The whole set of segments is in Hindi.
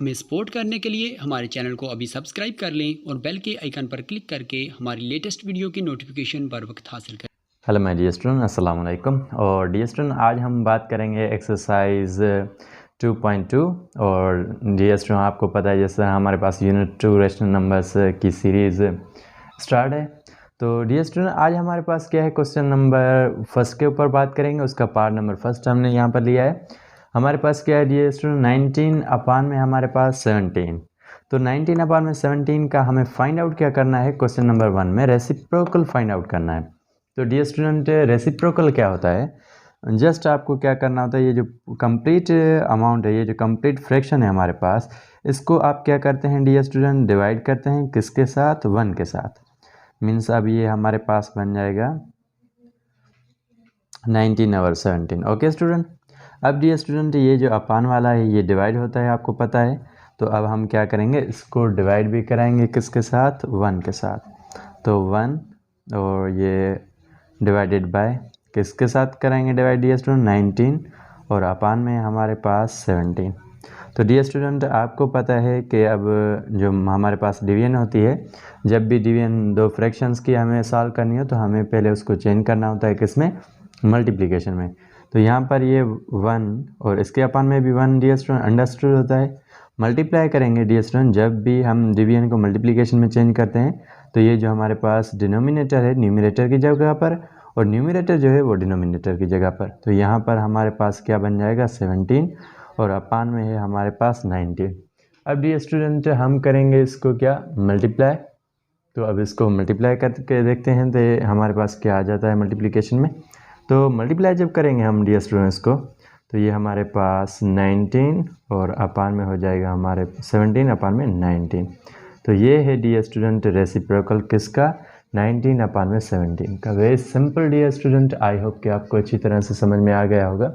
हमें सपोर्ट करने के लिए हमारे चैनल को अभी सब्सक्राइब कर लें और बेल के आइकन पर क्लिक करके हमारी लेटेस्ट वीडियो की नोटिफिकेशन बर वक्त हासिल करें। हेलो माय डियर स्टूडेंट, अस्सलाम वालेकुम। और डियर स्टूडेंट, आज हम बात करेंगे एक्सरसाइज 2.2। और डियर स्टूडेंट, आपको पता है जैसे हमारे पास यूनिट 2 रेशनल नंबर्स की सीरीज़ स्टार्ट है। तो डियर स्टूडेंट, आज हमारे पास क्या है, क्वेश्चन नंबर फर्स्ट के ऊपर बात करेंगे। उसका पार्ट नंबर फर्स्ट हमने यहाँ पर लिया है। हमारे पास क्या है डियर स्टूडेंट, 19 अपान में हमारे पास 17। तो 19 अपान में 17 का हमें फाइंड आउट क्या करना है, क्वेश्चन नंबर 1 में रेसिप्रोकल फाइंड आउट करना है। तो डियर स्टूडेंट, रेसिप्रोकल क्या होता है, जस्ट आपको क्या करना होता है, ये जो कंप्लीट अमाउंट है, ये जो कंप्लीट फ्रैक्शन है हमारे पास, इसको आप क्या करते हैं डियर स्टूडेंट, डिवाइड करते हैं किसके साथ, 1 के साथ। मीन्स अब ये हमारे पास बन जाएगा 19 और 17। ओके स्टूडेंट, अब डियर स्टूडेंट, ये जो अपान वाला है ये डिवाइड होता है, आपको पता है। तो अब हम क्या करेंगे, इसको डिवाइड भी कराएंगे किसके साथ, 1 के साथ। तो 1 और ये डिवाइडेड बाय किसके साथ कराएंगे डिवाइड डियर स्टूडेंट, 19 और अपान में हमारे पास 17। तो डियर स्टूडेंट, आपको पता है कि अब जो हमारे पास डिवीजन होती है, जब भी डिवीजन दो फ्रैक्शंस की हमें सॉल्व करनी हो तो हमें पहले उसको चेंज करना होता है किसमें, मल्टीप्लिकेशन में। तो यहाँ पर ये 1 और इसके अपान में भी 1 डियर स्टूडेंट अंडरस्टूड होता है। मल्टीप्लाई करेंगे डियर स्टूडेंट, जब भी हम डिवीजन को मल्टीप्लिकेशन में चेंज करते हैं तो ये जो हमारे पास डिनोमिनेटर है न्यूमरेटर की जगह पर, और न्यूमरेटर जो है वो डिनोमिनेटर की जगह पर। तो यहाँ पर हमारे पास क्या बन जाएगा, 17 और अपान में है हमारे पास 19। अब डियर स्टूडेंट, हम करेंगे इसको क्या, मल्टीप्लाई। तो अब इसको मल्टीप्लाई करके देखते हैं तो हमारे पास क्या आ जाता है मल्टीप्लिकेशन में। तो मल्टीप्लाई जब करेंगे हम डियर स्टूडेंट इसको, तो ये हमारे पास 19 और अपान में हो जाएगा हमारे 17 अपान में 19। तो ये है डियर स्टूडेंट रेसिप्रोकल किसका, 19 अपान में 17 का। Very simple dear student, I hope कि आपको अच्छी तरह से समझ में आ गया होगा।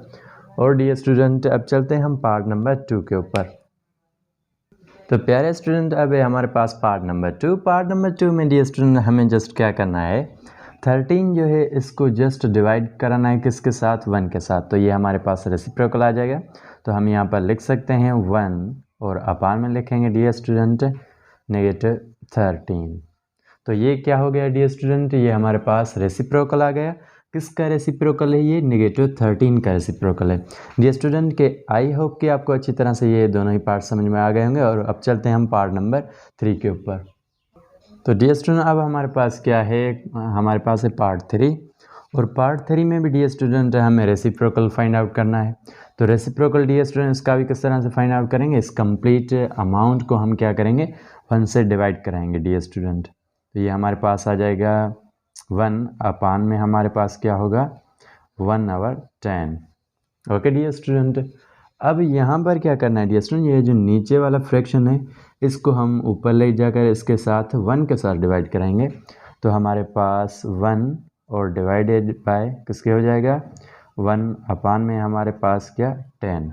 और डियर स्टूडेंट, अब चलते हैं हम पार्ट नंबर 2 के ऊपर। तो प्यारे स्टूडेंट, अब है हमारे पास पार्ट नंबर 2। पार्ट नंबर 2 में डियर स्टूडेंट हमें जस्ट क्या करना है, 13 जो है इसको जस्ट डिवाइड कराना है किसके साथ, 1 के साथ। तो ये हमारे पास रेसिप्रोकल आ जाएगा। तो हम यहाँ पर लिख सकते हैं 1 और अपान में लिखेंगे डियर स्टूडेंट नेगेटिव 13। तो ये क्या हो गया डियर स्टूडेंट, ये हमारे पास रेसिप्रोकल आ गया। किसका रेसिप्रोकल है, ये नेगेटिव 13 का रेसिप्रोकल है डियर स्टूडेंट के। आई होप कि आपको अच्छी तरह से ये दोनों ही पार्ट समझ में आ गए होंगे। और अब चलते हैं हम पार्ट नंबर 3 के ऊपर। तो डियर स्टूडेंट, अब हमारे पास क्या है, हमारे पास है पार्ट 3। और पार्ट 3 में भी डियर स्टूडेंट हमें रेसिप्रोकल फाइंड आउट करना है। तो रेसिप्रोकल डियर स्टूडेंट इसका भी किस तरह से फाइंड आउट करेंगे, इस कंप्लीट अमाउंट को हम क्या करेंगे, 1 से डिवाइड कराएंगे डियर स्टूडेंट। तो ये हमारे पास आ जाएगा 1 अपान में हमारे पास क्या होगा, 1 over 10। ओके डियर स्टूडेंट, अब यहाँ पर क्या करना है डियर स्टूडेंट, ये जो नीचे वाला फ्रैक्शन है इसको हम ऊपर ले जाकर इसके साथ 1 के साथ डिवाइड कराएंगे। तो हमारे पास 1 और डिवाइडेड बाय किसके हो जाएगा, 1 अपान में हमारे पास क्या, 10।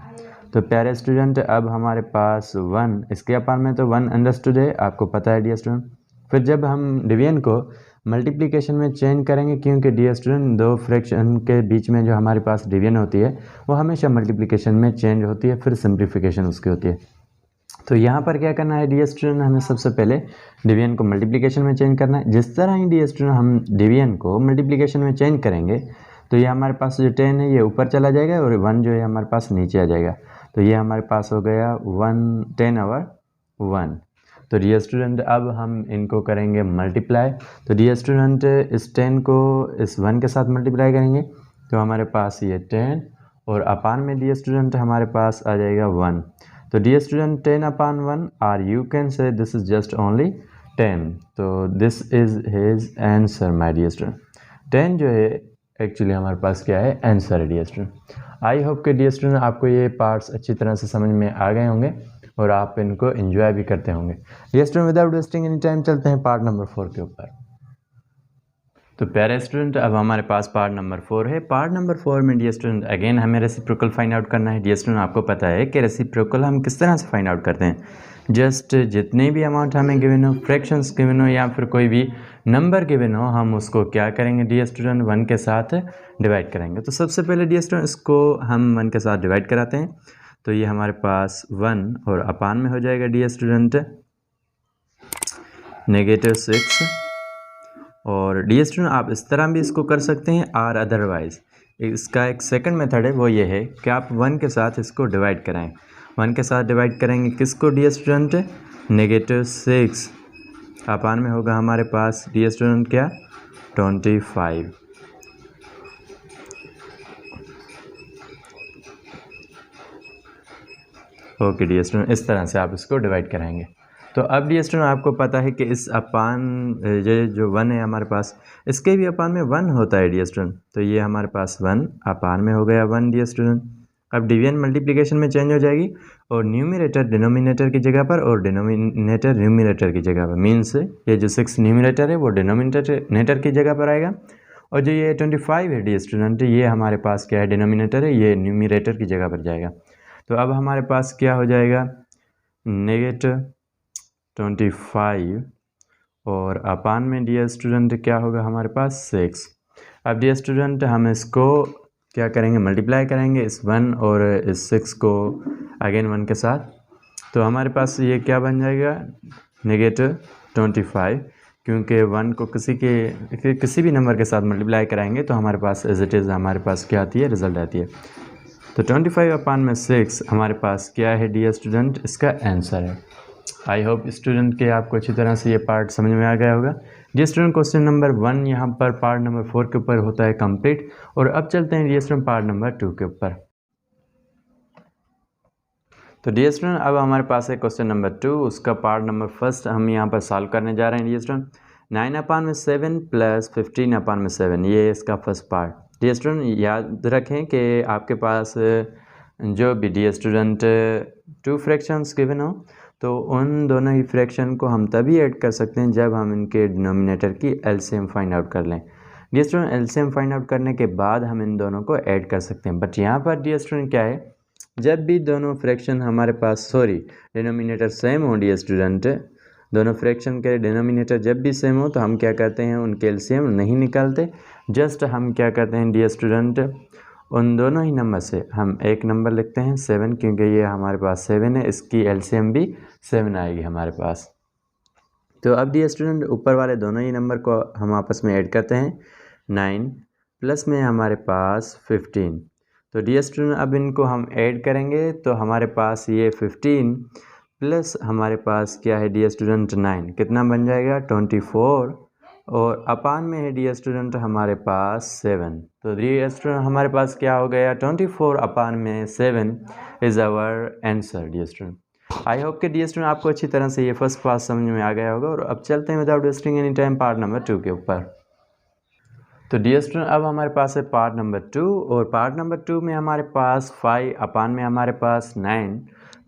तो प्यारे स्टूडेंट, अब हमारे पास 1 इसके अपान में तो 1 अंडरस्टूड है, आपको पता है डियर स्टूडेंट। फिर जब हम डिवीजन को मल्टीप्लिकेशन में चेंज करेंगे, क्योंकि डियर स्टूडेंट दो फ्रैक्शन के बीच में जो हमारे पास डिवीजन होती है वो हमेशा मल्टीप्लिकेशन में चेंज होती है, फिर सिंप्लीफिकेशन उसकी होती है। तो यहाँ पर क्या करना है डियर स्टूडेंट, हमें सबसे पहले डिवीजन को मल्टीप्लिकेशन में चेंज करना है। जिस तरह ही डियर स्टूडेंट हम डिवीजन को मल्टीप्लिकेशन में चेंज करेंगे तो ये हमारे पास जो 10 है ये ऊपर चला जाएगा और 1 जो है हमारे पास नीचे आ जाएगा। तो ये हमारे पास हो गया 10 over 1। तो डियर स्टूडेंट, अब हम इनको करेंगे मल्टीप्लाई। तो डियर स्टूडेंट, इस 10 को इस 1 के साथ मल्टीप्लाई करेंगे तो हमारे पास ये 10 और अपान में डियर स्टूडेंट हमारे पास आ जाएगा 1। तो डियर स्टूडेंट, 10 अपान 1 और you can say this is just only 10। तो this is his answer my dear student. 10 जो है एक्चुअली हमारे पास क्या है, आंसर है डियर स्टूडेंट। आई होप कि डियर स्टूडेंट आपको ये पार्ट्स अच्छी तरह से समझ में आ गए होंगे और आप इनको एंजॉय भी करते होंगे। Dear student, without wasting any time चलते हैं पार्ट नंबर 4 के ऊपर। तो प्यारे स्टूडेंट, अब हमारे पास पार्ट नंबर 4 है। पार्ट नंबर 4 में डियर स्टूडेंट अगेन हमें रेसिप्रोकल फाइंड आउट करना है। डियर स्टूडेंट, आपको पता है कि रेसिप्रोकल हम किस तरह से फाइंड आउट करते हैं, जस्ट जितने भी अमाउंट हमें गिवन हो, फ्रैक्शंस गिवन हो या फिर कोई भी नंबर गिवन हो, हम उसको क्या करेंगे डियर स्टूडेंट, 1 के साथ डिवाइड करेंगे। तो सबसे पहले डियर स्टूडेंट इसको हम 1 के साथ डिवाइड कराते हैं। तो ये हमारे पास 1 और अपान में हो जाएगा डियर स्टूडेंट -6। और डियर स्टूडेंट आप इस तरह भी इसको कर सकते हैं और अदरवाइज़ इसका एक सेकंड मेथड है, वो ये है कि आप 1 के साथ इसको डिवाइड कराएं। 1 के साथ डिवाइड करेंगे किसको डियर स्टूडेंट? -6 अपान में होगा हमारे पास डियर स्टूडेंट क्या? 25। ओके डियर स्टूडेंट, इस तरह से आप इसको डिवाइड कराएंगे। तो अब डियर स्टूडेंट आपको पता है कि इस अपान ये जो 1 है हमारे पास, इसके भी अपान में 1 होता है डियर स्टूडेंट। तो ये हमारे पास 1 अपान में हो गया 1 डियर स्टूडेंट। अब डिवीजन मल्टीप्लिकेशन में चेंज हो जाएगी और न्यूमरेटर डिनोमिनेटर की जगह पर और डिनोमिनेटर न्यूमरेटर की जगह पर। मीन्स ये जो 6 न्यूमरेटर है वो डिनोमिनेटर की जगह पर आएगा और जो ये 25 है डियर स्टूडेंट, ये हमारे पास क्या है? डिनोमिनेटर है, ये न्यूमरेटर की जगह पर जाएगा। तो अब हमारे पास क्या हो जाएगा? -25 और अपान में डियर स्टूडेंट क्या होगा हमारे पास? 6। अब डियर स्टूडेंट हम इसको क्या करेंगे? मल्टीप्लाई करेंगे इस 1 और इस 6 को अगेन 1 के साथ। तो हमारे पास ये क्या बन जाएगा? -25, क्योंकि 1 को किसी भी नंबर के साथ मल्टीप्लाई कराएंगे तो हमारे पास एज इट इज़ हमारे पास क्या आती है? रिजल्ट आती है। तो 25 अपान में 6 हमारे पास क्या है डियर स्टूडेंट? इसका आंसर है। आई होप स्टूडेंट के आपको अच्छी तरह से ये पार्ट समझ में आ गया होगा। डियर स्टूडेंट क्वेश्चन नंबर 1 यहाँ पर पार्ट नंबर 4 के ऊपर होता है कंप्लीट। और अब चलते हैं डियर स्टूडेंट पार्ट नंबर 2 के ऊपर। तो डियर स्टूडेंट अब हमारे पास है क्वेश्चन नंबर 2, उसका पार्ट नंबर 1 हम यहाँ पर सॉल्व करने जा रहे हैं डियर स्टूडेंट। 9 अपान में 7 प्लस 15 अपान में 7, ये इसका फर्स्ट पार्ट। डियर स्टूडेंट याद रखें कि आपके पास जो भी डियर स्टूडेंट 2 फ्रैक्शंस गिवन हो तो उन दोनों ही फ्रैक्शन को हम तभी ऐड कर सकते हैं जब हम इनके डिनोमिनेटर की एलसीएम फाइंड आउट कर लें। Dear student LCM find out करने के बाद हम इन दोनों को ऐड कर सकते हैं। बट यहाँ पर डियर स्टूडेंट क्या है, जब भी दोनों फ्रैक्शन हमारे पास डिनोमिनेटर सेम हो डियर स्टूडेंट, दोनों फ्रैक्शन के डिनोमिनेटर जब भी सेम हो तो हम क्या करते हैं? उनके एलसीएम नहीं निकालते। जस्ट हम क्या करते हैं डियर स्टूडेंट, उन दोनों ही नंबर से हम एक नंबर लिखते हैं 7, क्योंकि ये हमारे पास 7 है, इसकी एलसीएम भी 7 आएगी हमारे पास। तो अब डियर स्टूडेंट ऊपर वाले दोनों ही नंबर को हम आपस में ऐड करते हैं। 9 प्लस में हमारे पास 15। तो डियर स्टूडेंट अब इनको हम ऐड करेंगे तो हमारे पास ये 15 प्लस हमारे पास क्या है डियर स्टूडेंट 9, कितना बन जाएगा? 24 और अपान में है डियर स्टूडेंट हमारे पास 7। तो डियर स्टूडेंट हमारे पास क्या हो गया? 24 अपान में 7 is our answer dear student. I hope कि डियर स्टूडेंट आपको अच्छी तरह से ये फर्स्ट पार्ट समझ में आ गया होगा। और अब चलते हैं without wasting any time part number 2 के ऊपर। तो डियर स्टूडेंट अब हमारे पास है पार्ट नंबर 2 और पार्ट नंबर 2 में हमारे पास 5 अपान में हमारे पास 9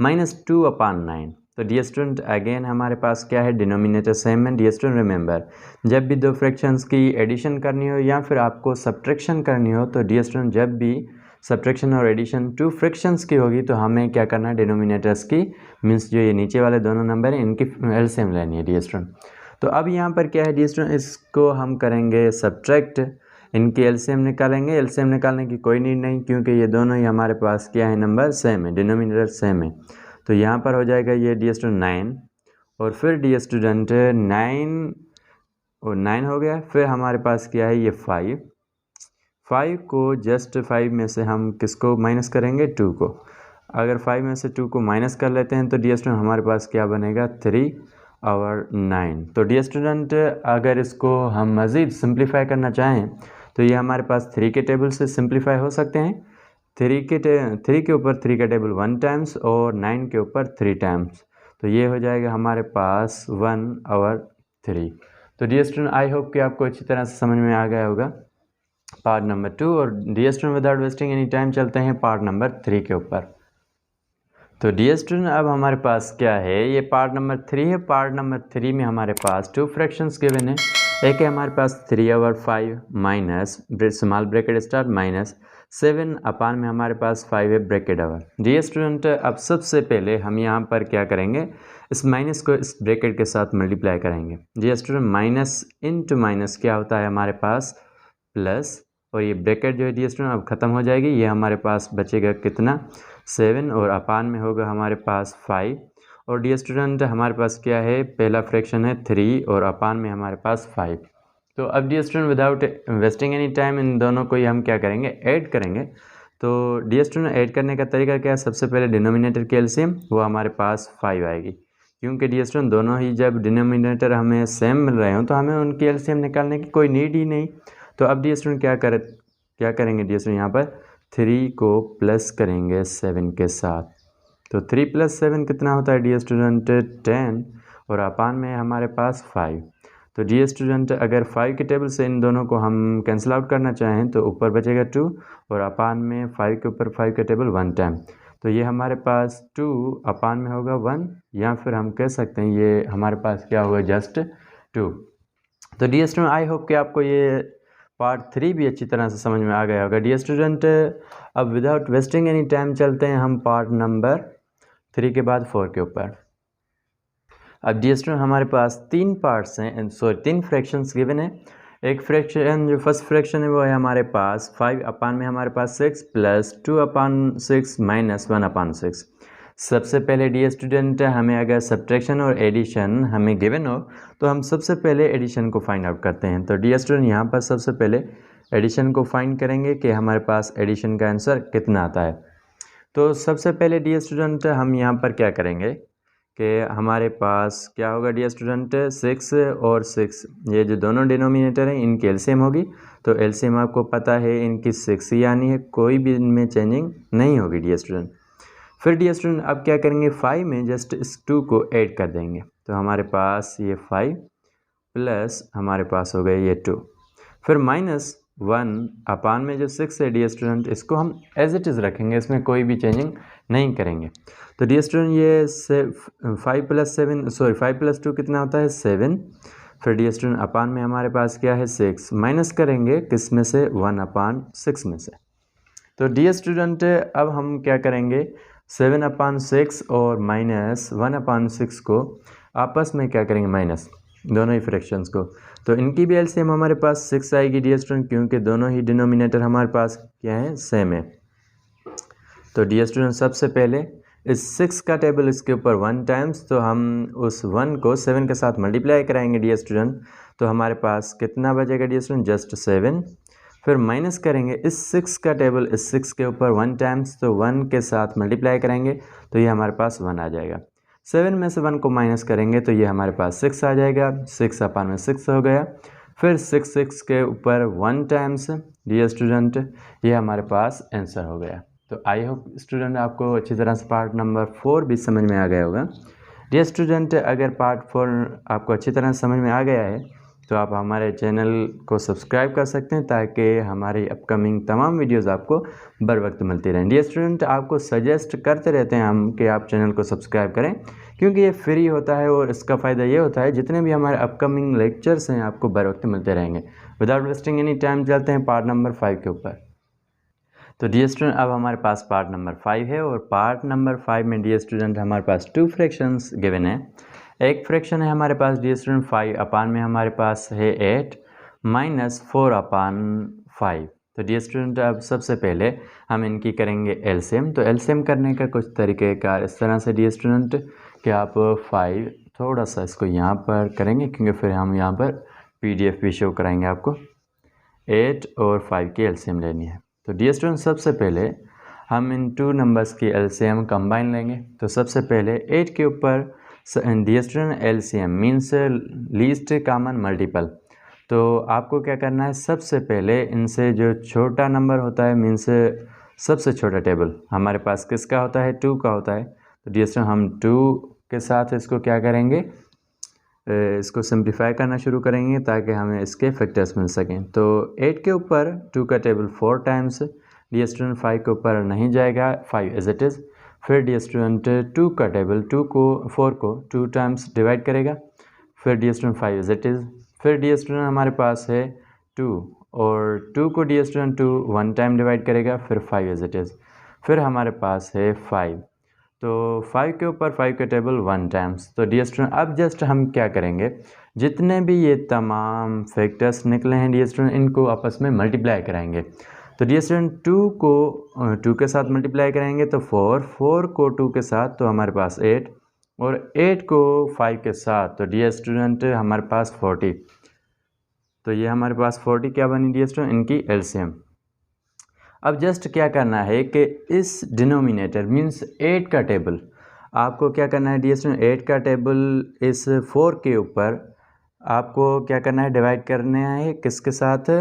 माइनस 2 अपान 9। तो डियर स्टूडेंट अगेन हमारे पास क्या है? डिनोमिनेटर सेम है। डियर स्टूडेंट रिमेंबर, जब भी दो फ्रैक्शंस की एडिशन करनी हो या फिर आपको सब्ट्रैक्शन करनी हो तो डियर स्टूडेंट जब भी सब्ट्रैक्शन और एडिशन 2 फ्रैक्शंस की होगी तो हमें क्या करना है? डिनोमिनेटर्स की मीन्स जो ये नीचे वाले दोनों नंबर हैं इनकी एलसीएम लेनी है डियर स्टूडेंट। तो अब यहाँ पर क्या है डियर स्टूडेंट, इसको हम करेंगे सब्ट्रैक्ट, इनकी एलसीएम निकालेंगे। एलसीएम निकालने की कोई नीड नहीं क्योंकि ये दोनों ही हमारे पास क्या है? नंबर सेम है, डिनोमिनेटर सेम है। तो यहाँ पर हो जाएगा ये डियर स्टूडेंट 9 और फिर डियर स्टूडेंट 9 और 9 हो गया। फिर हमारे पास क्या है? ये 5 को जस्ट 5 में से हम किसको माइनस करेंगे? 2 को। अगर 5 में से 2 को माइनस कर लेते हैं तो डियर स्टूडेंट हमारे पास क्या बनेगा? 3 और 9। तो डियर स्टूडेंट अगर इसको हम मज़ीद सिंप्लीफाई करना चाहें तो ये हमारे पास 3 के टेबल से सिंप्लीफाई हो सकते हैं। 3 के ऊपर 3 का टेबल 1 टाइम्स और 9 के ऊपर 3 टाइम्स। तो ये हो जाएगा हमारे पास 1 और 3। तो डियर स्टूडेंट आई होप कि आपको अच्छी तरह से समझ में आ गया होगा पार्ट नंबर 2। और dear student without wasting any time चलते हैं पार्ट नंबर 3 के ऊपर। तो डियर स्टूडेंट अब हमारे पास क्या है? ये पार्ट नंबर 3 है। पार्ट नंबर 3 में हमारे पास 2 फ्रैक्शंस गिवन है। एक है हमारे पास 3 और 5 minus small bracket start minus 7 अपान में हमारे पास 5 है ब्रैकेट ओवर। डियर स्टूडेंट अब सबसे पहले हम यहाँ पर क्या करेंगे? इस माइनस को इस ब्रैकेट के साथ मल्टीप्लाई करेंगे। Dear student minus into minus क्या होता है हमारे पास? प्लस, और ये ब्रैकेट जो है डियर स्टूडेंट अब ख़त्म हो जाएगी। ये हमारे पास बचेगा कितना? 7 और अपान में होगा हमारे पास 5। और डियर स्टूडेंट हमारे पास क्या है, पहला फ्रैक्शन है 3 और अपान में हमारे पास 5। तो अब dear student without wasting any time इन दोनों को ही हम क्या करेंगे, ऐड करेंगे। तो डियर स्टूडेंट ऐड करने का तरीका क्या है, सबसे पहले डिनोमिनेटर की एलसीएम वो हमारे पास 5 आएगी, क्योंकि डियर स्टूडेंट दोनों ही जब डिनोमिनेटर हमें सेम मिल रहे हो तो हमें उनकी एलसीएम निकालने की कोई नीड ही नहीं। तो अब डियर स्टूडेंट क्या करेंगे डियर स्टूडेंट, यहाँ पर 3 को प्लस करेंगे 7 के साथ। तो 3 + 7 कितना होता है डियर स्टूडेंट, 10 और अपान में हमारे पास 5। तो डियर स्टूडेंट अगर 5 के टेबल से इन दोनों को हम कैंसिल आउट करना चाहें तो ऊपर बचेगा 2 और अपान में 5 के ऊपर 5 का टेबल 1 टाइम। तो ये हमारे पास 2 अपान में होगा 1, या फिर हम कह सकते हैं ये हमारे पास क्या होगा, जस्ट 2। तो डियर स्टूडेंट आई होप कि आपको ये पार्ट 3 भी अच्छी तरह से समझ में आ गया होगा। डियर स्टूडेंट अब विदाउट वेस्टिंग एनी टाइम चलते हैं हम पार्ट नंबर 3 के बाद 4 के ऊपर। अब डियर स्टूडेंट हमारे पास 3 पार्ट्स हैं, 3 फ्रैक्शंस गिवन है। एक फ्रैक्शन जो फर्स्ट फ्रैक्शन है वो है हमारे पास 5 अपान में हमारे पास 6 + 2 अपान 6 - 1 अपान 6। सबसे पहले डियर स्टूडेंट हमें अगर सब्ट्रैक्शन और एडिशन हमें गिवन हो तो हम सबसे पहले एडिशन को फाइंड आउट करते हैं। तो डियर स्टूडेंट यहाँ पर सबसे पहले एडिशन को फाइंड करेंगे कि हमारे पास एडिशन का आंसर कितना आता है। तो सबसे पहले डियर स्टूडेंट हम यहाँ पर क्या करेंगे कि हमारे पास क्या होगा डियर स्टूडेंट, 6 और 6 ये जो दोनों डिनोमिनेटर हैं इनकी एलसीएम होगी। तो एलसीएम आपको पता है इनकी 6 ही आनी है, कोई भी इनमें चेंजिंग नहीं होगी डियर स्टूडेंट। फिर डियर स्टूडेंट अब क्या करेंगे, 5 में जस्ट इस 2 को ऐड कर देंगे। तो हमारे पास ये 5 प्लस हमारे पास हो गए ये 2, फिर -1 अपान में जो 6 है डियर स्टूडेंट इसको हम एज इट इज़ रखेंगे, इसमें कोई भी चेंजिंग नहीं करेंगे। तो डियर स्टूडेंट ये 5 + 2 कितना होता है, 7। फिर डियर स्टूडेंट अपान में हमारे पास क्या है, 6 माइनस करेंगे किस में से, 1 अपान 6 में से। तो डियर स्टूडेंट अब हम क्या करेंगे, 7 अपान 6 और -1 अपान 6 को आपस में क्या करेंगे, माइनस दोनों ही फ्रैक्शंस को। तो इनकी भी एलसीएम हमारे पास 6 आएगी डियर स्टूडेंट, क्योंकि दोनों ही डिनोमिनेटर हमारे पास क्या है, सेम है। तो डियर स्टूडेंट सबसे पहले इस 6 का टेबल इसके ऊपर 1 टाइम्स, तो हम उस 1 को 7 के साथ मल्टीप्लाई कराएंगे डियर स्टूडेंट। तो हमारे पास कितना बचेगा डियर स्टूडेंट, जस्ट 7। फिर माइनस करेंगे इस 6 का टेबल इस 6 के ऊपर 1 टाइम्स, तो 1 के साथ मल्टीप्लाई करेंगे तो ये हमारे पास 1 आ जाएगा। 7 में से 1 को माइनस करेंगे तो ये हमारे पास 6 आ जाएगा, 6 अपान में 6 हो गया। फिर 6 के ऊपर 1 टाइम्स डियर स्टूडेंट, ये हमारे पास आंसर हो गया। तो आई होप स्टूडेंट आपको अच्छी तरह से पार्ट नंबर 4 भी समझ में आ गया होगा। डियर स्टूडेंट अगर पार्ट 4 आपको अच्छी तरह से समझ में आ गया है तो आप हमारे चैनल को सब्सक्राइब कर सकते हैं, ताकि हमारी अपकमिंग तमाम वीडियोस आपको बर वक्त मिलती रहें। डियर स्टूडेंट आपको सजेस्ट करते रहते हैं हम कि आप चैनल को सब्सक्राइब करें, क्योंकि ये फ्री होता है और इसका फ़ायदा ये होता है जितने भी हमारे अपकमिंग लेक्चर्स हैं आपको बर वक्त मिलते रहेंगे। विदाउट वेस्टिंग एनी टाइम चलते हैं पार्ट नंबर 5 के ऊपर। तो डियर स्टूडेंट अब हमारे पास पार्ट नंबर 5 है, और पार्ट नंबर 5 में डियर स्टूडेंट हमारे पास 2 फ्रैक्शंस गिवन है। एक फ्रैक्शन है हमारे पास डियर स्टूडेंट 5 अपान में हमारे पास है 8 - 4 अपान 5। तो डियर स्टूडेंट अब सबसे पहले हम इनकी करेंगे एलसीएम। तो एलसीएम करने का कुछ तरीक़ेकार इस तरह से डियर स्टूडेंट कि आप 5 थोड़ा सा इसको यहाँ पर करेंगे, क्योंकि फिर हम यहाँ पर PDF भी शो कराएंगे आपको। 8 और 5 की एलसीएम लेनी है। तो डियर स्टूडेंट सबसे पहले हम इन 2 नंबर्स की एलसीएम कंबाइन लेंगे। तो सबसे पहले 8 के ऊपर dear student LCM means least common multiple. तो आपको क्या करना है, सबसे पहले इनसे जो छोटा नंबर होता है मीन्स सबसे छोटा टेबल हमारे पास किसका होता है, 2 का होता है। तो डियर स्टूडेंट हम 2 के साथ इसको क्या करेंगे, इसको सिंप्लीफाई करना शुरू करेंगे ताकि हमें इसके फैक्टर्स मिल सकें। तो 8 के ऊपर 2 का टेबल 4 टाइम्स, डियर स्टूडेंट 5 के ऊपर नहीं जाएगा, 5 एज इट इज़। फिर डियर स्टूडेंट 2 का टेबल 4 को 2 टाइम्स डिवाइड करेगा, फिर dear student 5 as it is. फिर डियर स्टूडेंट हमारे पास है 2 और 2 को डियर स्टूडेंट 2 1 टाइम डिवाइड करेगा, फिर 5 एज इट इज़। फिर हमारे पास है 5, तो 5 के ऊपर 5 का टेबल 1 टाइम्स। तो डियर स्टूडेंट अब जस्ट हम क्या करेंगे, जितने भी ये तमाम फैक्टर्स निकले हैं डियर स्टूडेंट इनको आपस में मल्टीप्लाई कराएंगे। तो डियर स्टूडेंट 2 को 2 के साथ मल्टीप्लाई करेंगे तो 4 को 2 के साथ तो हमारे पास 8 और 8 को 5 के साथ तो डियर स्टूडेंट हमारे पास 40। तो ये हमारे पास 40 क्या बनी डियर स्टूडेंट, इनकी एलसीएम। अब जस्ट क्या करना है कि इस डिनोमिनेटर मीन्स 8 का टेबल आपको क्या करना है डियर स्टूडेंट, 8 का टेबल इस 4 के ऊपर आपको क्या करना है, डिवाइड करना है किसके साथ,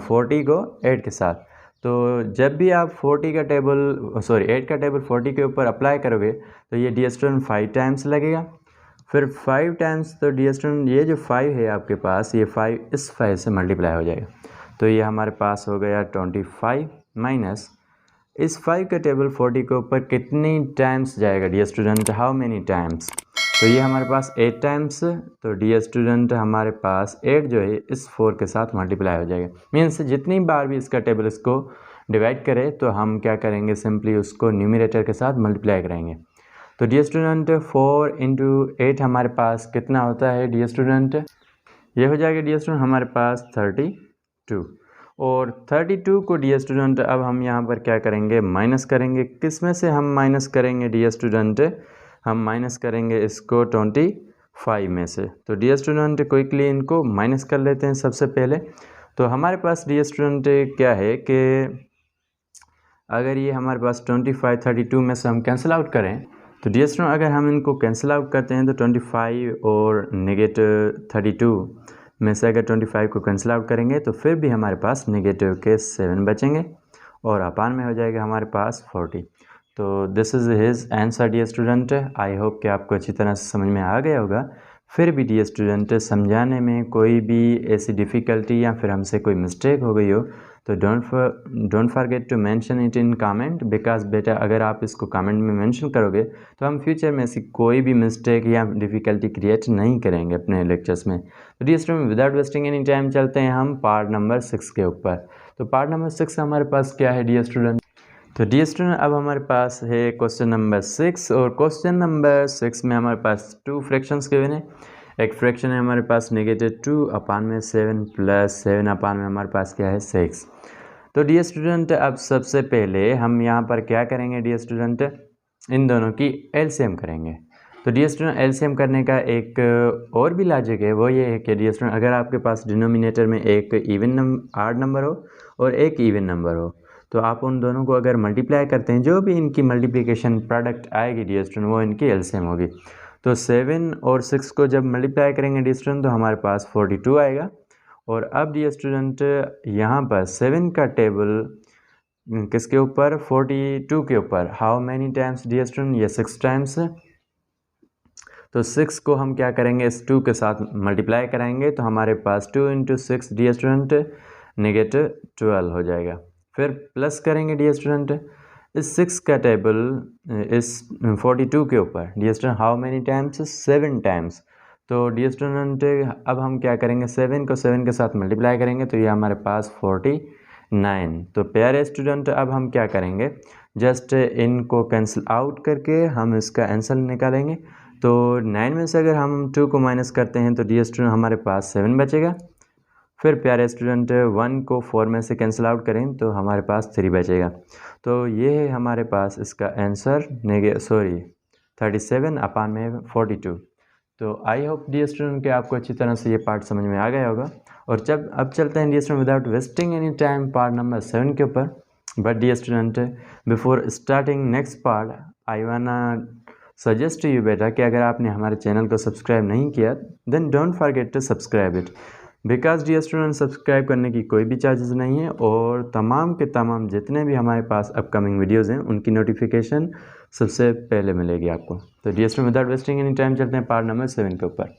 40 को 8 के साथ। तो जब भी आप 8 का टेबल 40 के ऊपर अप्लाई करोगे तो ये डियर स्टूडेंट 5 टाइम्स लगेगा। फिर 5 टाइम्स तो डियर स्टूडेंट ये जो 5 है आपके पास, ये 5 इस 5 से मल्टीप्लाई हो जाएगा। तो ये हमारे पास हो गया 25 माइनस इस 5 का टेबल 40 के ऊपर कितनी टाइम्स जाएगा dear student, how many times. तो ये हमारे पास 8 टाइम्स। तो डियर स्टूडेंट हमारे पास 8 जो है इस 4 के साथ मल्टीप्लाई हो जाएगा। मीन्स जितनी बार भी इसका टेबल इसको डिवाइड करे तो हम क्या करेंगे, सिंपली उसको न्यूमरेटर के साथ मल्टीप्लाई करेंगे। तो डियर स्टूडेंट 4 इंटू 8 हमारे पास कितना होता है डियर स्टूडेंट, ये हो जाएगा डियर स्टूडेंट हमारे पास 32। और 32 को डियर स्टूडेंट अब हम यहाँ पर क्या करेंगे, माइनस करेंगे। किस में से हम माइनस करेंगे डियर स्टूडेंट, हम माइनस करेंगे इसको 25 में से। तो डियर स्टूडेंट क्विकली इनको माइनस कर लेते हैं सबसे पहले। तो हमारे पास डियर स्टूडेंट क्या है कि अगर ये हमारे पास 25 32 में से हम कैंसिल आउट करें तो डियर स्टूडेंट अगर हम इनको कैंसिल आउट करते हैं तो 25 और नेगेटिव 32 में से अगर 25 को कैंसिल आउट करेंगे तो फिर भी हमारे पास नेगेटिव के 7 बचेंगे और अपान में हो जाएगा हमारे पास 40। तो this is his answer dear student. I hope कि आपको अच्छी तरह से समझ में आ गया होगा। फिर भी डियर स्टूडेंट समझाने में कोई भी ऐसी डिफ़िकल्टी या फिर हमसे कोई मिस्टेक हो गई हो तो don't forget to mention it in comment, because बेटा अगर आप इसको कमेंट में मेंशन करोगे तो हम फ्यूचर में ऐसी कोई भी मिस्टेक या डिफ़िकल्टी क्रिएट नहीं करेंगे अपने लेक्चर्स में। तो dear student without wasting any time चलते हैं हम पार्ट नंबर 6 के ऊपर। तो पार्ट नंबर 6 हमारे पास क्या है डियर स्टूडेंट, तो डियर स्टूडेंट अब हमारे पास है क्वेश्चन नंबर 6 और क्वेश्चन नंबर 6 में हमारे पास 2 फ्रैक्शंस गिवन है। एक फ्रैक्शन है हमारे पास -2 अपान में 7 प्लस 7 अपान में हमारे पास क्या है 6। तो डियर स्टूडेंट अब सबसे पहले हम यहाँ पर क्या करेंगे डियर स्टूडेंट, इन दोनों की एलसीएम करेंगे। तो डियर स्टूडेंट एलसीएम करने का एक और भी लॉजिक है, वो ये है कि डियर स्टूडेंट अगर आपके पास डिनोमिनेटर में एक आड नंबर हो और एक इवन नंबर हो तो आप उन दोनों को अगर मल्टीप्लाई करते हैं, जो भी इनकी मल्टीप्लिकेशन प्रोडक्ट आएगी डियर स्टूडेंट वो इनकी एलसीएम होगी। तो 7 और 6 को जब मल्टीप्लाई करेंगे डियर स्टूडेंट तो हमारे पास 42 आएगा। और अब डियर स्टूडेंट यहाँ पर 7 का टेबल किसके ऊपर, 42 के ऊपर, how many times dear student, ये 6 टाइम्स। तो 6 को हम क्या करेंगे, इस 2 के साथ मल्टीप्लाई कराएंगे तो हमारे पास 2 इंटू 6 डियर स्टूडेंट -12 हो जाएगा। फिर प्लस करेंगे डियर स्टूडेंट इस 6 का टेबल इस 42 के ऊपर dear student how many times, 7 times. तो डियर स्टूडेंट अब हम क्या करेंगे, 7 को 7 के साथ मल्टीप्लाई करेंगे तो ये हमारे पास 49। तो प्यारे स्टूडेंट अब हम क्या करेंगे, जस्ट इनको कैंसिल आउट करके हम इसका आंसर निकालेंगे। तो 9 में से अगर हम 2 को माइनस करते हैं तो डियर स्टूडेंट हमारे पास 7 बचेगा। फिर प्यारे स्टूडेंट 1 को 4 में से कैंसिल आउट करें तो हमारे पास 3 बचेगा। तो ये है हमारे पास इसका आंसर 37 अपान में 42। तो आई होप डियर स्टूडेंट कि आपको अच्छी तरह से ये पार्ट समझ में आ गया होगा। और अब चलते हैं dear student without wasting any time part number 7 के ऊपर। But dear student before starting next part I wanna suggest you बेटा कि अगर आपने हमारे चैनल को सब्सक्राइब नहीं किया then don't forget to subscribe it, because dear student subscribe करने की कोई भी चार्जेस नहीं है और तमाम के तमाम जितने भी हमारे पास अपकमिंग वीडियोज़ हैं उनकी नोटिफिकेशन सबसे पहले मिलेगी आपको। तो dear student without wasting any time चलते हैं पार्ट नंबर 7 के ऊपर।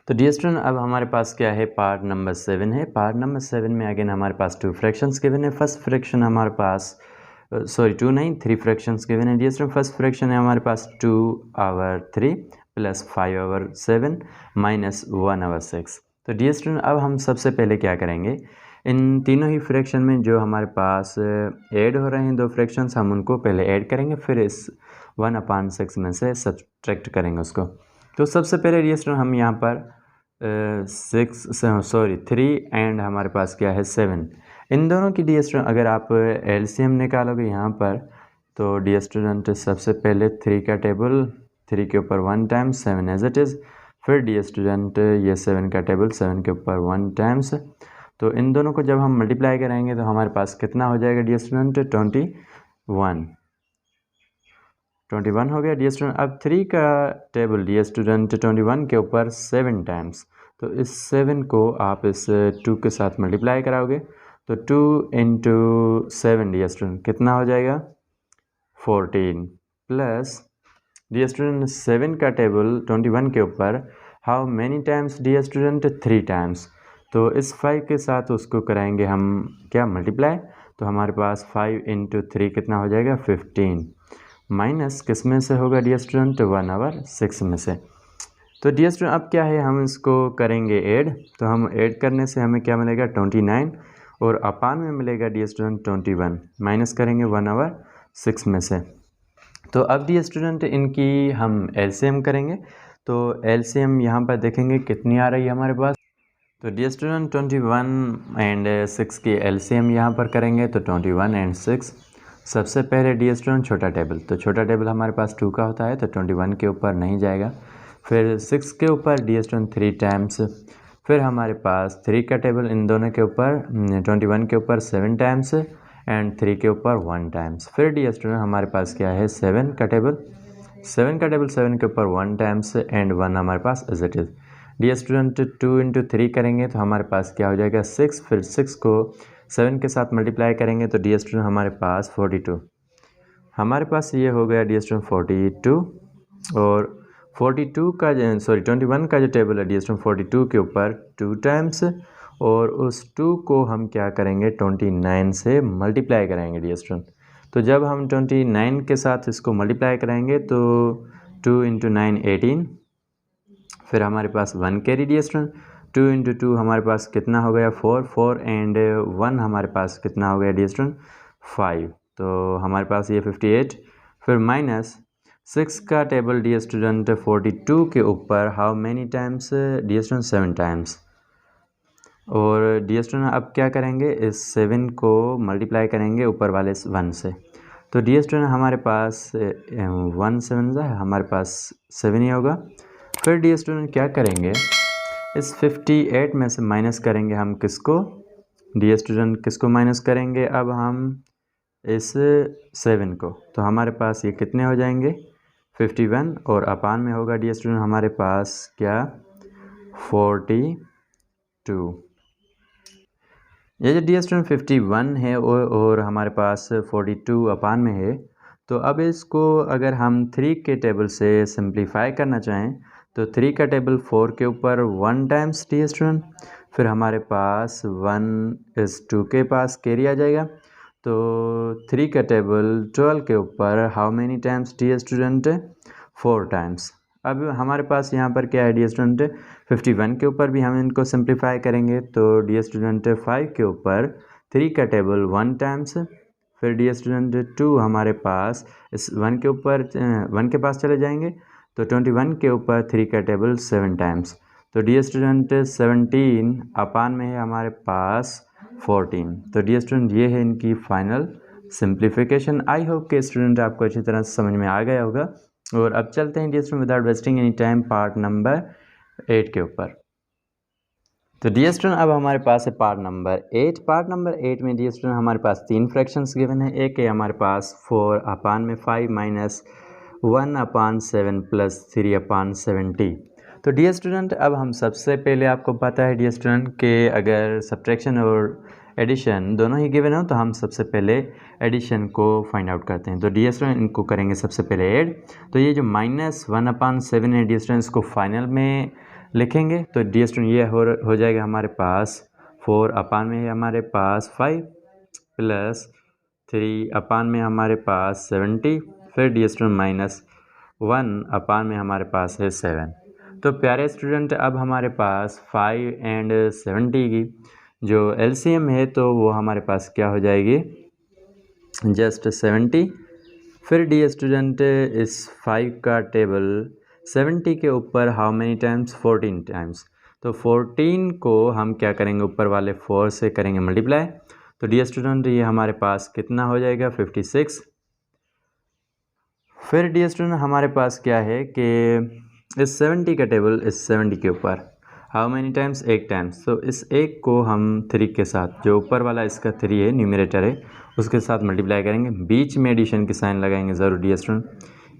तो डियर स्टूडेंट अब हमारे पास क्या है, पार्ट नंबर 7 है। पार्ट नंबर 7 में अगेन हमारे पास 2 फ्रैक्शंस गिवन है। फर्स्ट फ्रैक्शन हमारे पास 3 फ्रैक्शंस गिवन है डियर स्टूडेंट। फर्स्ट फ्रैक्शन है हमारे पास 2/3 प्लस 5/7 माइनस 1/6। तो डियर स्टूडेंट अब हम सबसे पहले क्या करेंगे, इन तीनों ही फ्रैक्शन में जो हमारे पास ऐड हो रहे हैं 2 फ्रैक्शंस, हम उनको पहले ऐड करेंगे फिर इस 1/6 में से सब्ट्रैक्ट करेंगे उसको। तो सबसे पहले डियर स्टूडेंट हम यहाँ पर 3 एंड हमारे पास क्या है 7। इन दोनों की डी स्टूडेंट अगर आप एलसीएम निकालोगे यहाँ पर, तो डी स्टूडेंट सबसे पहले 3 का टेबल, 3 के ऊपर 1 टाइम्स 7 एज इट इज़, फिर डी स्टूडेंट ये 7 का टेबल 7 के ऊपर 1 टाइम्स। तो इन दोनों को जब हम मल्टीप्लाई करेंगे तो हमारे पास कितना हो जाएगा डी स्टूडेंट 21 हो गया डी स्टूडेंट। अब 3 का टेबल डी स्टूडेंट 21 के ऊपर 7 टाइम्स, तो इस 7 को आप इस 2 के साथ मल्टीप्लाई कराओगे तो 2 इंटू 7 डी स्टूडेंट कितना हो जाएगा 14 प्लस डी स्टूडेंट 7 का टेबल 21 के ऊपर how many times dear student 3 times, तो इस 5 के साथ उसको कराएंगे हम क्या मल्टीप्लाई, तो हमारे पास 5 इंटू 3 कितना हो जाएगा 15 माइनस किस में से होगा डी स्टूडेंट 1 और 6 में से। तो डी स्टूडेंट अब क्या है हम इसको करेंगे ऐड, तो हम ऐड करने से हमें क्या मिलेगा 29 और अपान में मिलेगा डी स्टूडेंट 21, माइनस करेंगे 1 और 6 में से। तो अब डी स्टूडेंट इनकी हम एलसीएम करेंगे, तो एलसीएम यहाँ पर देखेंगे कितनी आ रही है हमारे पास। तो डी स्टूडेंट 21 एंड 6 की एलसीएम यहाँ पर करेंगे, तो 21 एंड 6। सबसे पहले डी स्टूडेंट छोटा टेबल, तो छोटा टेबल हमारे पास 2 का होता है तो 21 के ऊपर नहीं जाएगा, फिर 6 के ऊपर डी स्टूडेंट 3 टाइम्स, फिर हमारे पास 3 का टेबल इन दोनों के ऊपर 21 के ऊपर 7 टाइम्स एंड 3 के ऊपर 1 टाइम्स, फिर डी स्टूडेंट हमारे पास क्या है 7 का टेबल 7 के ऊपर 1 टाइम्स एंड 1 हमारे पास as it is. The student 2 into 3 करेंगे तो हमारे पास क्या हो जाएगा 6, फिर 6 को 7 के साथ मल्टीप्लाई करेंगे तो डी स्टूडेंट हमारे पास 42, हमारे पास ये हो गया डी स्टूडेंट 42 और 21 का जो टेबल है डी स्टूडेंट 42 के ऊपर 2 टाइम्स और उस 2 को हम क्या करेंगे 29 से मल्टीप्लाई कराएंगे डी स्टूडेंट। तो जब हम 29 के साथ इसको मल्टीप्लाई कराएंगे तो 2 इंटू 9 18, फिर हमारे पास 1 कैरी डी स्टूडेंट, 2 इंटू 2 हमारे पास कितना हो गया 4 एंड 1 हमारे पास कितना हो गया डी स्टूडेंट 5, तो हमारे पास ये 58, फिर माइनस 6 का टेबल डी स्टूडेंट 42 के ऊपर how many times dear student 7 times, और डी स्टूडेंट अब क्या करेंगे इस 7 को मल्टीप्लाई करेंगे ऊपर वाले 1 से, तो डी स्टूडेंट हमारे पास 1 7 है हमारे पास 7 ही होगा। फिर डी स्टूडेंट क्या करेंगे इस 58 में से माइनस करेंगे हम किसको डी स्टूडेंट किसको माइनस करेंगे अब हम इस 7 को, तो हमारे पास ये कितने हो जाएंगे 51 और अपान में होगा डी स्टूडेंट हमारे पास क्या 42। ये जो डी स्टूडेंट 51 है और हमारे पास 42 अपान में है, तो अब इसको अगर हम 3 के टेबल से सिंप्लीफाई करना चाहें तो 3 का टेबल 4 के ऊपर 1 टाइम्स डी स्टूडेंट, फिर हमारे पास 1 इस 2 के पास कैरी आ जाएगा, तो 3 का टेबल 12 के ऊपर how many times dear student 4 times. अब हमारे पास यहाँ पर क्या है डी स्टूडेंट 51 के ऊपर भी हम इनको सिंप्लीफाई करेंगे, तो डी स्टूडेंट 5 के ऊपर 3 का टेबल 1 टाइम्स, फिर डी स्टूडेंट 2 हमारे पास इस 1 के ऊपर 1 के पास चले जाएंगे, तो 21 के ऊपर 3 का टेबल 7 टाइम्स, तो डी स्टूडेंट 17 अपान में है हमारे पास 14। तो डी स्टूडेंट ये है इनकी फाइनल सिंप्लीफिकेशन। आई होप कि स्टूडेंट आपको अच्छी तरह से समझ में आ गया होगा। और अब चलते हैं dear student without wasting any time part number 8 के ऊपर। तो डी स्टूडेंट अब हमारे पास है पार्ट नंबर 8। पार्ट नंबर 8 में डी स्टूडेंट हमारे पास 3 फ्रैक्शंस गिवन है। एक है हमारे पास 4 अपान में 5 माइनस 1 अपान 7 प्लस 3 अपान 70। तो डी स्टूडेंट अब हम सबसे पहले आपको पता है डी स्टूडेंट के अगर सब्ट्रैक्शन और एडिशन दोनों ही गिवन हो तो हम सबसे पहले एडिशन को फाइंड आउट करते हैं। तो डी स्टूडेंट इनको करेंगे सबसे पहले ऐड। तो ये जो माइनस 1 अपान 7 है डी स्टूडेंट इसको फाइनल में लिखेंगे। तो डी स्टूडेंट ये हो जाएगा हमारे पास 4 अपान में है हमारे पास 5 प्लस 3 अपान में हमारे पास 70, फिर डी स्टूडेंट माइनस 1 अपान में हमारे पास है 7। तो प्यारे स्टूडेंट अब हमारे पास 5 एंड 70 की जो एलसीएम है तो वो हमारे पास क्या हो जाएगी जस्ट 70। फिर डी स्टूडेंट इस 5 का टेबल 70 के ऊपर हाउ मेनी टाइम्स 14 टाइम्स। तो 14 को हम क्या करेंगे, ऊपर वाले 4 से करेंगे मल्टीप्लाई। तो डियर स्टूडेंट ये हमारे पास कितना हो जाएगा, 56। फिर डियर स्टूडेंट हमारे पास क्या है कि इस 70 का टेबल इस 70 के ऊपर हाउ मैनी टाइम्स, 1 टाइम्स। तो इस 1 को हम 3 के साथ, जो ऊपर वाला इसका 3 है न्यूमरेटर है, उसके साथ मल्टीप्लाई करेंगे। बीच में एडिशन की साइन लगाएंगे ज़रूर डियर स्टूडेंट,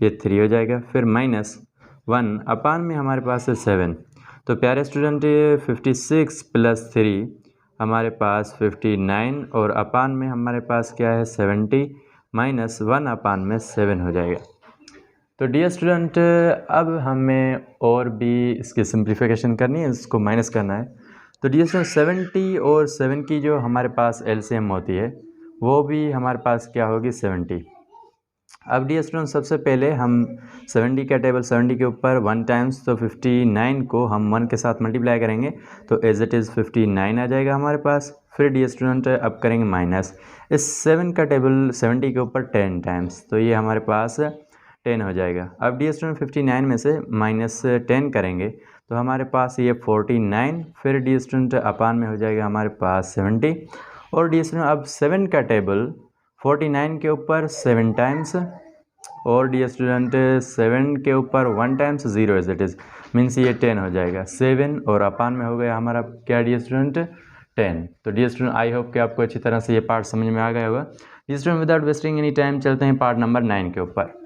ये 3 हो जाएगा। फिर -1 अपान में हमारे पास है 7। तो प्यारे स्टूडेंट 56 + 3 हमारे पास 59 और अपान में हमारे पास क्या है 70 -1 अपान में 7 हो जाएगा। तो डियर स्टूडेंट अब हमें और भी इसकी सिंप्लीफिकेशन करनी है, इसको माइनस करना है। तो डियर स्टूडेंट 70 और 7 की जो हमारे पास एलसीएम होती है वो भी हमारे पास क्या होगी, 70। अब डियर स्टूडेंट सबसे पहले हम 70 का टेबल 70 के ऊपर 1 टाइम्स, तो 59 को हम 1 के साथ मल्टीप्लाई करेंगे तो एज इट इज़ 59 आ जाएगा हमारे पास। फिर डियर स्टूडेंट अब करेंगे माइनस इस 7 का टेबल 70 के ऊपर 10 टाइम्स, तो ये हमारे पास 10 हो जाएगा। अब डियर स्टूडेंट 59 में से -10 करेंगे तो हमारे पास ये 49। फिर डियर स्टूडेंट अपान में हो जाएगा हमारे पास 70। और डियर स्टूडेंट अब 7 का टेबल 49 के ऊपर 7 टाइम्स, और डियर स्टूडेंट 7 के ऊपर 1 times 0 as it is, means ये 10 हो जाएगा। 7 और अपान में हो गया हमारा क्या डियर स्टूडेंट, 10। तो डियर स्टूडेंट आई होप कि आपको अच्छी तरह से ये पार्ट समझ में आ गया होगा। Dear student without wasting any time चलते हैं पार्ट नंबर 9 के ऊपर।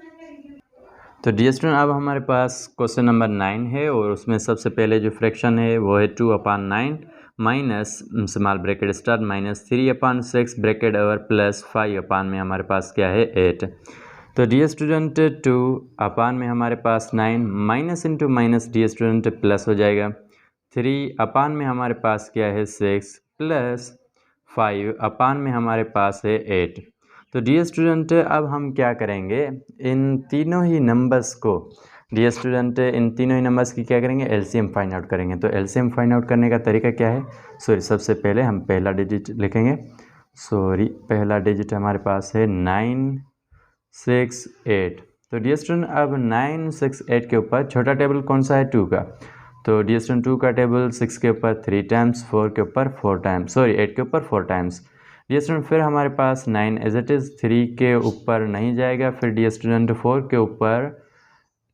तो डियर स्टूडेंट अब हमारे पास क्वेश्चन नंबर 9 है और उसमें सबसे पहले जो फ्रैक्शन है वो है 2/9 minus small bracket start -3/6 bracket और +5 अपान में हमारे पास क्या है 8। तो डियर स्टूडेंट 2 अपान में हमारे पास 9 minus into minus dear student plus हो जाएगा। 3 अपान में हमारे पास क्या है 6 +5 अपान में हमारे पास है 8। तो डियर स्टूडेंट अब हम क्या करेंगे, इन तीनों ही नंबर्स को डियर स्टूडेंट इन तीनों ही नंबर्स की क्या करेंगे, एलसीएम फाइंड आउट करेंगे। तो एलसीएम फाइंड आउट करने का तरीका क्या है, सबसे पहले हम पहला डिजिट लिखेंगे। पहला डिजिट हमारे पास है 9 6 8। तो डियर स्टूडेंट अब 9 6 8 के ऊपर छोटा टेबल कौन सा है, 2 का। तो डियर स्टूडेंट 2 का टेबल 6 के ऊपर 3 टाइम्स, 4 के ऊपर 4 टाइम्स, 8 के ऊपर 4 टाइम्स। डियर स्टूडेंट फिर हमारे पास 9 एज इट इज़ 3 के ऊपर नहीं जाएगा। फिर डियर स्टूडेंट 4 के ऊपर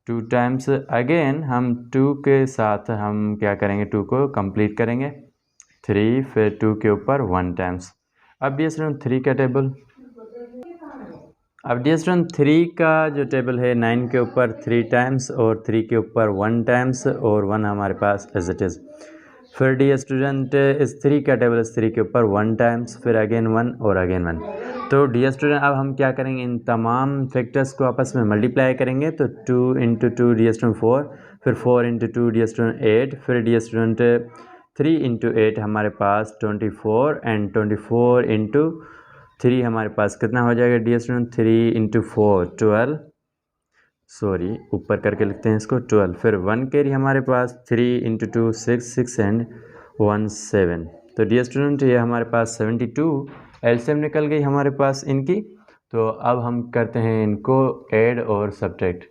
2 टाइम्स, अगेन हम 2 के साथ हम क्या करेंगे, 2 को कंप्लीट करेंगे 3, फिर 2 के ऊपर 1 टाइम्स। अब डियर स्टूडेंट 3 का टेबल, अब डियर स्टूडेंट 3 का जो टेबल है 9 के ऊपर 3 टाइम्स और 3 के ऊपर 1 टाइम्स और 1 हमारे पास एज इट इज़। फिर डियर स्टूडेंट इस 3 का टेबल इस 3 के ऊपर 1 टाइम्स, फिर अगेन 1 और अगेन 1। तो डियर स्टूडेंट अब हम क्या करेंगे, इन तमाम फैक्टर्स को आपस में मल्टीप्लाई करेंगे। तो 2 × 2 डियर स्टूडेंट 4, फिर 4 × 2 डियर स्टूडेंट 8, फिर डियर स्टूडेंट 3 × 8 हमारे पास 24 एंड 24 × 3 हमारे पास कितना हो जाएगा डियर स्टूडेंट, 3 × 4 12, ऊपर करके लिखते हैं इसको 12। फिर 1 कैरी हमारे पास 3 × 2 6 एंड 1 7। तो डियर स्टूडेंट ये हमारे पास 72 एलसीएम निकल गई हमारे पास इनकी। तो अब हम करते हैं इनको ऐड और सब्ट्रैक्ट।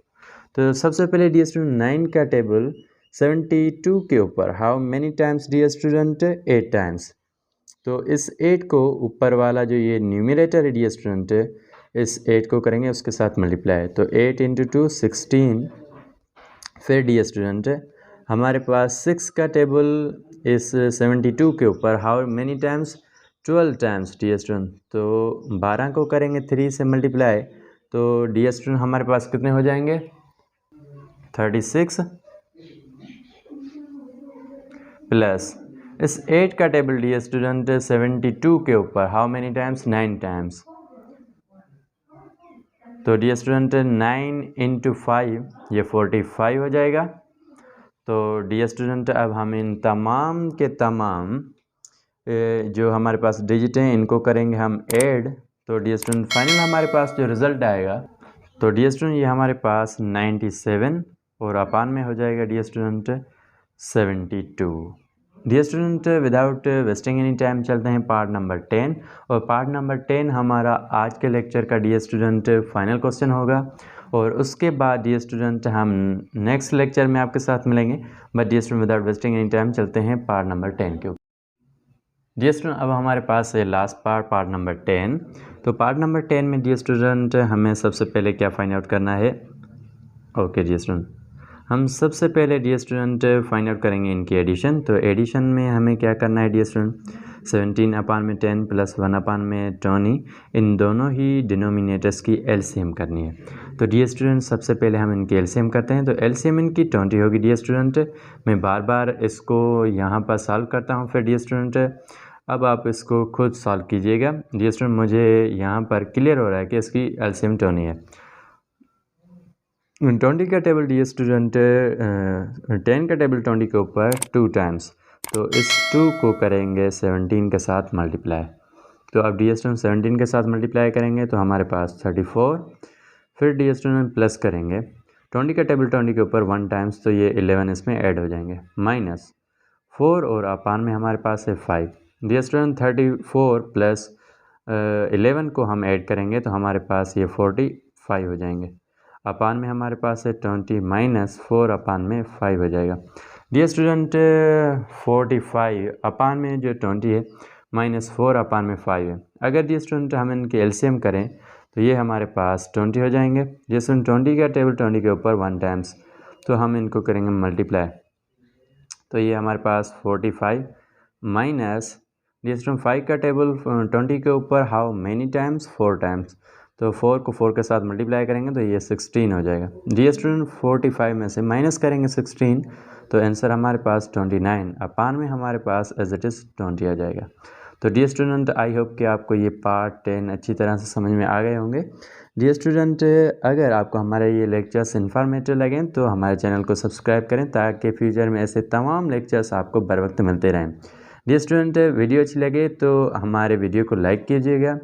तो सबसे पहले डियर स्टूडेंट 9 का टेबल 72 के ऊपर how many times dear student, 8 times. तो इस 8 को ऊपर वाला जो ये न्यूमरेटर है डियर स्टूडेंट, इस 8 को करेंगे उसके साथ मल्टीप्लाई। तो 8 × 2 16। फिर डियर स्टूडेंट हमारे पास 6 का टेबल इस 72 के ऊपर how many times, 12 times dear student. तो 12 को करेंगे 3 से मल्टीप्लाई, तो डियर स्टूडेंट हमारे पास कितने हो जाएंगे, 36 प्लस इस 8 का टेबल डियर स्टूडेंट 72 के ऊपर हाउ मेनी टाइम्स, 9 टाइम्स। तो डियर स्टूडेंट 9 × 5 ये 45 हो जाएगा। तो डियर स्टूडेंट अब हम इन तमाम के तमाम जो हमारे पास डिजिट हैं इनको करेंगे हम ऐड। तो डियर स्टूडेंट फाइनल हमारे पास जो रिज़ल्ट आएगा, तो डियर स्टूडेंट ये हमारे पास 97 और अपान में हो जाएगा dear student 72। Dear student without wasting any time चलते हैं पार्ट नंबर 10। और पार्ट नंबर 10 हमारा आज के लेक्चर का डियर स्टूडेंट फाइनल क्वेश्चन होगा। और उसके बाद डियर स्टूडेंट हम नेक्स्ट लेक्चर में आपके साथ मिलेंगे। But dear student without wasting any time चलते हैं पार्ट नंबर 10 के ऊपर। डियर स्टूडेंट अब हमारे पास है लास्ट पार्ट नंबर 10। तो पार्ट नंबर 10 में डियर स्टूडेंट हमें सबसे पहले क्या फाइंड आउट करना है। ओके डियर स्टूडेंट, हम सबसे पहले डियर स्टूडेंट फाइंड आउट करेंगे इनकी एडिशन। तो एडिशन में हमें क्या करना है डियर स्टूडेंट, 17/10 प्लस 1/20, इन दोनों ही डिनोमिनेटर्स की एलसीएम करनी है। तो डियर स्टूडेंट सबसे पहले हम इनकी एलसीएम करते हैं। तो एलसीएम इनकी 20 होगी डियर स्टूडेंट। मैं बार बार इसको यहाँ पर सॉल्व करता हूँ। फिर डियर स्टूडेंट अब आप इसको खुद सॉल्व कीजिएगा। डियर स्टूडेंट मुझे यहाँ पर क्लियर हो रहा है कि इसकी एलसीएम 20 है। 20 का टेबल डियर स्टूडेंट 10 का टेबल 20 के ऊपर 2 टाइम्स, तो इस 2 को करेंगे 17 के साथ मल्टीप्लाई। तो अब डियर स्टूडेंट 17 के साथ मल्टीप्लाई करेंगे तो हमारे पास 34। फिर डियर स्टूडेंट प्लस करेंगे 20 का टेबल 20 के ऊपर 1 टाइम्स, तो ये 11 इसमें ऐड हो जाएंगे, माइनस 4 और अपान में हमारे पास है 5। डियर स्टूडेंट 34 प्लस 11 को हम ऐड करेंगे तो हमारे पास ये 45 हो जाएंगे। अपान में हमारे पास है 20 माइनस 4 अपान में 5 हो जाएगा। डियर स्टूडेंट 45 अपान में जो 20 है माइनस 4 अपान में 5 है। अगर डियर स्टूडेंट हम इनके एलसीएम करें तो ये हमारे पास 20 हो जाएंगे। डियर स्टूडेंट 20 का टेबल 20 के ऊपर 1 टाइम्स, तो हम इनको करेंगे मल्टीप्लाई, तो ये हमारे पास 45 माइनस डियर स्टूडेंट 5 का टेबल 20 के ऊपर हाउ मेनी टाइम्स, 4 टाइम्स, तो 4 को 4 के साथ मल्टीप्लाई करेंगे तो ये 16 हो जाएगा। डियर स्टूडेंट 45 में से माइनस करेंगे 16, तो आंसर हमारे पास 29 अपान में हमारे पास एज इट इज़ 20 आ जाएगा। तो डियर स्टूडेंट आई होप कि आपको ये पार्ट 10 अच्छी तरह से समझ में आ गए होंगे। डियर स्टूडेंट अगर आपको हमारे ये लेक्चर्स इन्फॉर्मेटिव लगें तो हमारे चैनल को सब्सक्राइब करें ताकि फ्यूचर में ऐसे तमाम लेक्चर्स आपको बर वक्त मिलते रहें। डियर स्टूडेंट वीडियो अच्छी लगे तो हमारे वीडियो को लाइक कीजिएगा।